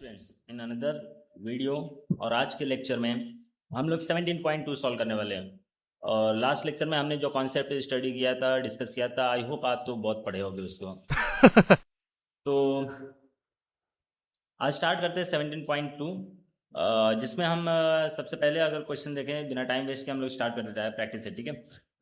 Students in another video. और आज के लेक्चर में हम लोग 17.2 सॉल्व करने वाले हैं। और लास्ट लेक्चर में हमने जो कॉन्सेप्ट स्टडी किया था, डिस्कस किया था, आई होप आप तो बहुत पढ़े होंगे उसको। तो आज स्टार्ट करते हैं 17.2, जिसमें हम सबसे पहले अगर क्वेश्चन देखें बिना टाइम वेस्ट के हम लोग स्टार्ट कर देते हैं प्रैक्टिस से, ठीक है।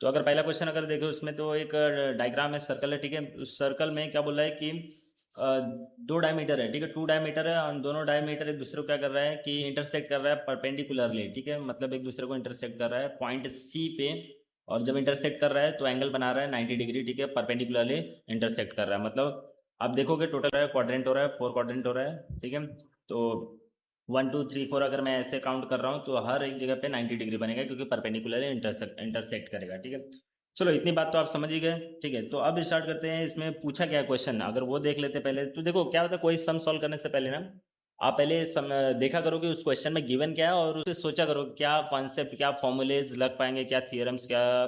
तो अगर पहला क्वेश्चन अगर देखें उसमें तो एक डायग्राम है, सर्कल है, ठीक है। उस सर्कल में क्या बोल रहा है कि दो डायमीटर है, ठीक है, टू डायमीटर है और दोनों डायमीटर एक दूसरे को क्या कर रहा है कि इंटरसेक्ट कर रहा है परपेंडिकुलरली, ठीक है। मतलब एक दूसरे को इंटरसेक्ट कर रहा है पॉइंट सी पे, और जब इंटरसेक्ट कर रहा है तो एंगल बना रहा है 90 डिग्री, ठीक है, परपेंडिकुलरली इंटरसेक्ट कर रहा है। मतलब आप देखोगे टोटल क्वाड्रेंट हो रहा है, 4 क्वाड्रेंट हो रहा है, ठीक है। तो 1 2 3 4 अगर मैं ऐसे काउंट कर रहा हूँ तो हर एक जगह पे 90 डिग्री बनेगा क्योंकि परपेंडिकुलरली इंटरसेक्ट करेगा, ठीक है। चलो इतनी बात तो आप समझ ही गए, ठीक है। तो अब स्टार्ट करते हैं। इसमें पूछा क्या क्वेश्चन, अगर वो देख लेते पहले तो देखो क्या होता है, कोई सम सॉल्व करने से पहले ना आप पहले देखा करो कि उस क्वेश्चन में गिवन क्या है, और उससे सोचा करो क्या कॉन्सेप्ट, क्या फॉर्मूलेज लग पाएंगे, क्या थियरम्स, क्या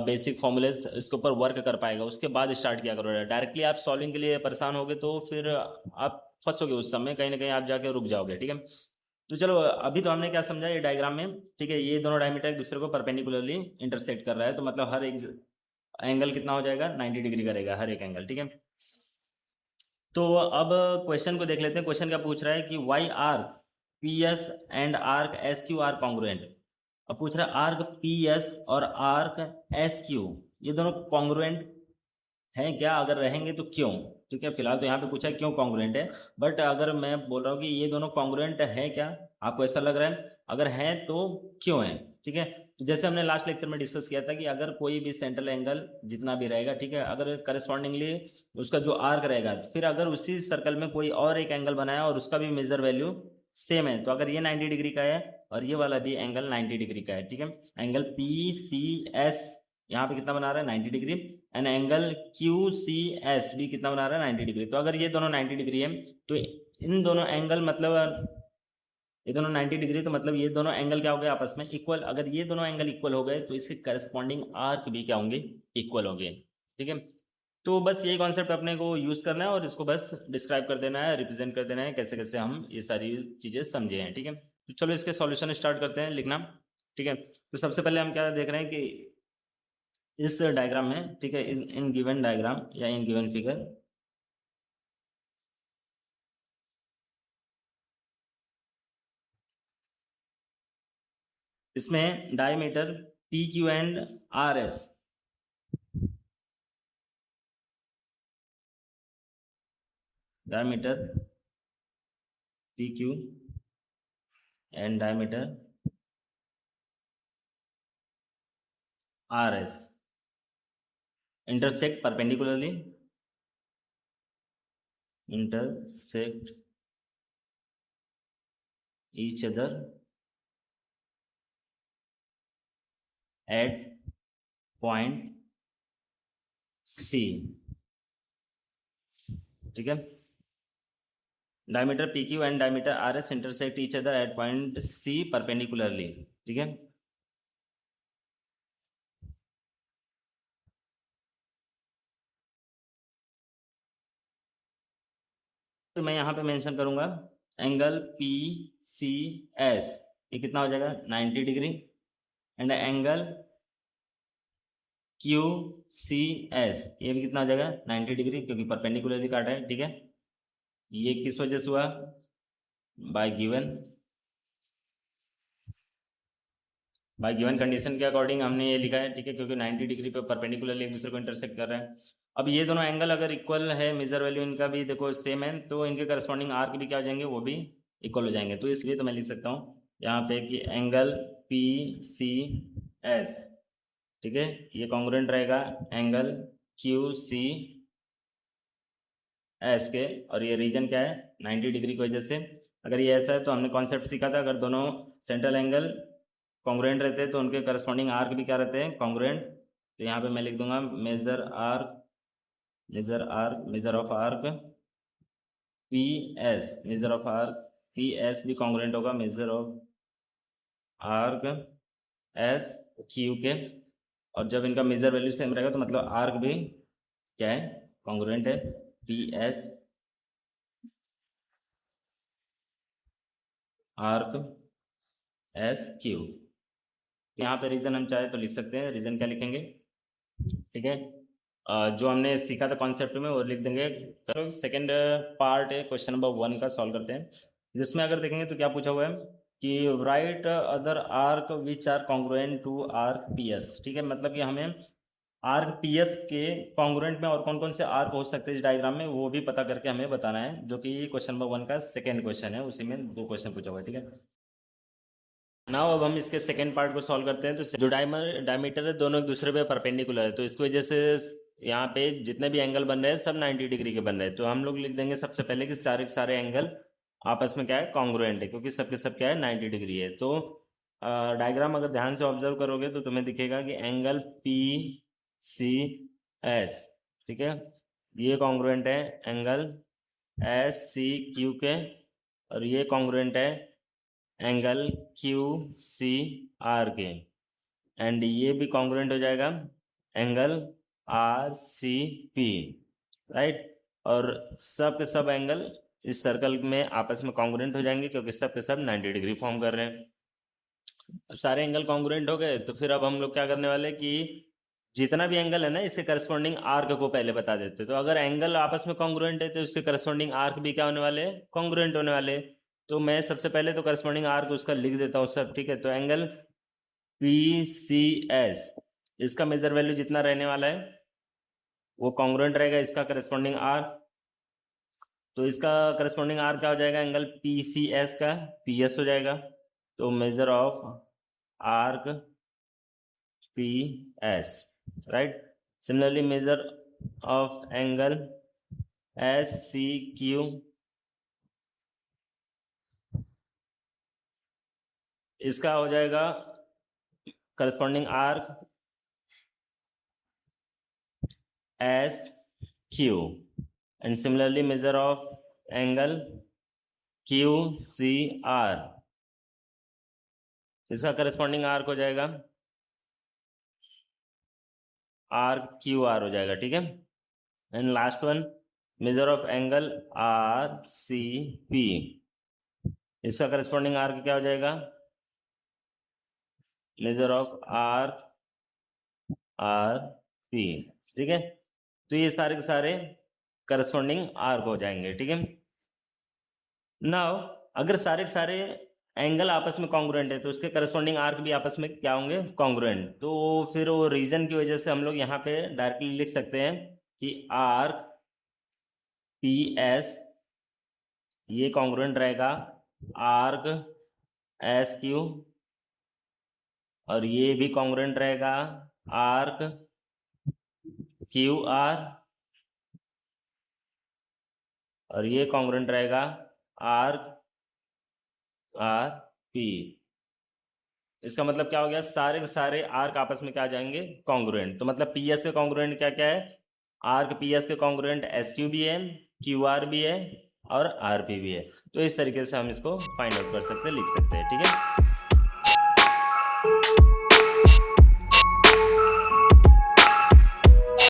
बेसिक फॉर्मूलेज इसके ऊपर वर्क कर पाएगा, उसके बाद स्टार्ट किया करो। डायरेक्टली आप सॉल्विंग के लिए परेशान होगे तो फिर आप फंसोगे उस समय, कहीं ना कहीं आप जाके रुक जाओगे, ठीक है। तो चलो अभी तो हमने क्या समझा ये डायग्राम में, ठीक है। ये दोनों डायमीटर एक दूसरे को परपेंडिकुलरली इंटरसेक्ट कर रहा है, तो मतलब हर एक एंगल कितना हो जाएगा, 90 डिग्री करेगा हर एक एंगल, ठीक है। तो अब क्वेश्चन को देख लेते हैं। क्वेश्चन क्या पूछ रहा है कि why arc P S and arc S Q are congruent. अब पूछ रहा है आर्क पी एस और आर्क एस क्यू ये दोनों कॉन्ग्रुएंट हैं क्या, अगर रहेंगे तो क्यों, ठीक है। फिलहाल तो यहाँ पे पूछा है क्यों कॉन्ग्रुएंट है, बट अगर मैं बोल रहा हूँ कि ये दोनों कॉन्ग्रुएंट है क्या, आपको ऐसा लग रहा है, अगर है तो क्यों है, ठीक है। जैसे हमने लास्ट लेक्चर में डिस्कस किया था कि अगर कोई भी सेंट्रल एंगल जितना भी रहेगा, ठीक है, अगर करस्पॉन्डिंगली उसका जो आर्क रहेगा, फिर अगर उसी सर्कल में कोई और एक एंगल बनाया और उसका भी मेजर वैल्यू सेम है, तो अगर ये 90 डिग्री का है और ये वाला भी एंगल 90 डिग्री का है, ठीक है, एंगल पी सी एस यहाँ पे कितना बना रहा है 90 degree, and angle Q C S भी कितना बना रहा है 90 डिग्री। तो अगर ये दोनों 90 डिग्री है तो इन दोनों एंगल मतलब ये दोनों 90 डिग्री, तो मतलब ये दोनों एंगल क्या हो गए आपस में इक्वल। अगर ये दोनों एंगल इक्वल हो गए तो इसके करस्पॉन्डिंग आर्क भी क्या होंगे, इक्वल होंगे, ठीक है। तो बस यही कॉन्सेप्ट अपने को यूज करना है और इसको बस डिस्क्राइब कर देना है, रिप्रेजेंट कर देना है कैसे कैसे हम ये सारी चीजें समझे हैं, ठीक है। तो चलो इसके सॉल्यूशन स्टार्ट करते हैं लिखना, ठीक है। तो सबसे पहले हम क्या देख रहे हैं कि इस डायग्राम में, ठीक है, इन गिवन डायग्राम या इन गिवन फिगर इसमें diameter P Q and R S, diameter P Q and diameter R S intersect perpendicularly, intersect each other at point C, ठीक है। Diameter P Q and diameter R S intersect each other at point C perpendicularly, ठीक है। तो मैं यहाँ पे mention करूंगा angle P C S, ये कितना हो जाएगा 90 degree, and angle Q C S ये भी कितना हो जाएगा 90 डिग्री, क्योंकि परपेंडिकुलरली काटा है, ठीक है। ये किस वजह से हुआ, बाय गिवन कंडीशन के अकॉर्डिंग हमने ये लिखा है, ठीक है, क्योंकि 90 डिग्री पे परपेंडिकुलरली एक दूसरे को इंटरसेक्ट कर रहे हैं। अब ये दोनों एंगल अगर इक्वल है, मेजर वैल्यू इनका भी देखो सेम है, तो इनके करस्पॉन्डिंग आर्क भी क्या हो जाएंगे, वो भी इक्वल हो जाएंगे। तो इसलिए तो मैं लिख सकता हूँ यहाँ पे कि एंगल पी सी एस, ठीक है, ये कॉन्ग्रुएंट रहेगा एंगल क्यू सी एस के, और ये रीजन क्या है 90 डिग्री की वजह से। अगर ये ऐसा है तो हमने कॉन्सेप्ट सीखा था, अगर दोनों सेंट्रल एंगल कॉन्ग्रुएंट रहते हैं तो उनके करस्पॉन्डिंग आर्क भी क्या रहते हैं, कॉन्ग्रुएंट। तो यहाँ पे मैं लिख दूंगा major of arc P S, major of arc P S भी कॉन्ग्रुएंट होगा major of arc S Q के, और जब इनका मेजर वैल्यू सेम रहेगा तो मतलब आर्क भी क्या है, कॉन्ग्रुएंट है P S arc S Q. यहाँ पे रीजन हम चाहे तो लिख सकते हैं। रीजन क्या लिखेंगे, ठीक है, जो हमने सीखा था कॉन्सेप्ट में वो लिख देंगे। करो सेकंड पार्ट है क्वेश्चन नंबर 1 का सॉल्व करते हैं, जिसमें अगर देखेंगे तो क्या पूछा हुआ है कि write other arc which are congruent to arc P S. ठीक है, मतलब कि हमें आर्क पी एस के कॉन्ग्रुएंट में और कौन कौन से आर्क हो सकते हैं इस डायग्राम में, वो भी पता करके हमें बताना है, जो कि क्वेश्चन नंबर 1 का सेकेंड क्वेश्चन है, उसी में 2 क्वेश्चन पूछा हुआ है। ठीक है, नाउ अब हम इसके सेकेंड पार्ट को सॉल्व करते हैं। तो जो डायमीटर है दोनों एक दूसरे पे परपेंडिकुलर है, तो इसकी वजह से यहाँ पे जितने भी एंगल बन रहे हैं सब 90 डिग्री के बन रहे हैं। तो हम लोग लिख देंगे सबसे पहले कि सारे के सारे एंगल आपस में क्या है, कॉन्ग्रुएंट है, क्योंकि सबके सब क्या है 90 डिग्री है। तो डायग्राम अगर ध्यान से ऑब्जर्व करोगे तो तुम्हें दिखेगा कि एंगल पी सी एस, ठीक है, ये कॉन्ग्रुएंट है एंगल एस सी क्यू के, और ये कॉन्ग्रुएंट है एंगल क्यू सी आर के, एंड ये भी कॉन्ग्रुएंट हो जाएगा angle R C P, right. और सब के सब एंगल इस सर्कल में आपस में कॉन्ग्रुएंट हो जाएंगे, क्योंकि सब के सब 90 डिग्री फॉर्म कर रहे हैं। अब सारे एंगल कॉन्ग्रुएंट हो गए, तो फिर अब हम लोग क्या करने वाले कि जितना भी एंगल है ना, इसके करस्पॉन्डिंग आर्क को पहले बता देते। तो अगर एंगल आपस में कॉन्ग्रुएंट है तो उसके करस्पॉन्डिंग आर्क भी क्या होने वाले, कॉन्ग्रुएंट होने वाले। तो मैं सबसे पहले तो करस्पॉन्डिंग आर्क उसका लिख देता हूँ सब, ठीक है। तो एंगल पी सी एस, इसका मेजर वैल्यू जितना रहने वाला है वो कॉन्ग्रुएंट रहेगा इसका करस्पॉन्डिंग आर्क। तो इसका करस्पॉन्डिंग आर्क क्या हो जाएगा, एंगल पी सी एस का पी एस हो जाएगा। तो measure of arc P S, right. Similarly measure of angle S C Q, इसका हो जाएगा corresponding arc S Q, and similarly measure of angle Q C R, इसका corresponding arc हो जाएगा आर्क क्यू आर हो जाएगा, ठीक है। And last one measure of angle R C P, इसका करस्पॉन्डिंग आर्क क्या हो जाएगा, major of arc R P, ठीक है। तो ये सारे के सारे करस्पॉन्डिंग आर्क हो जाएंगे, ठीक है। नाउ अगर सारे के सारे एंगल आपस में कॉन्ग्रुएंट है तो उसके करस्पॉन्डिंग आर्क भी आपस में क्या होंगे, कॉन्ग्रुएंट। तो फिर वो रीजन की वजह से हम लोग यहाँ पे डायरेक्टली लिख सकते हैं कि आर्क पी एस ये कॉन्ग्रुएंट रहेगा आर्क एस क्यू, और ये भी कॉन्ग्रुएंट रहेगा आर्क क्यू आर, और ये कॉन्ग्रुएंट रहेगा आर्क आर पी। इसका मतलब क्या हो गया, सारे के सारे आर्क आपस में क्या आ जाएंगे, कॉन्ग्रुएंट। तो मतलब पी एस के कॉन्ग्रुएंट क्या क्या है, आर्क पी एस के कॉन्ग्रुएंट एस क्यू भी है, क्यू आर भी है, और आर पी भी है। तो इस तरीके से हम इसको फाइंड आउट कर सकते हैं, लिख सकते हैं, ठीक है।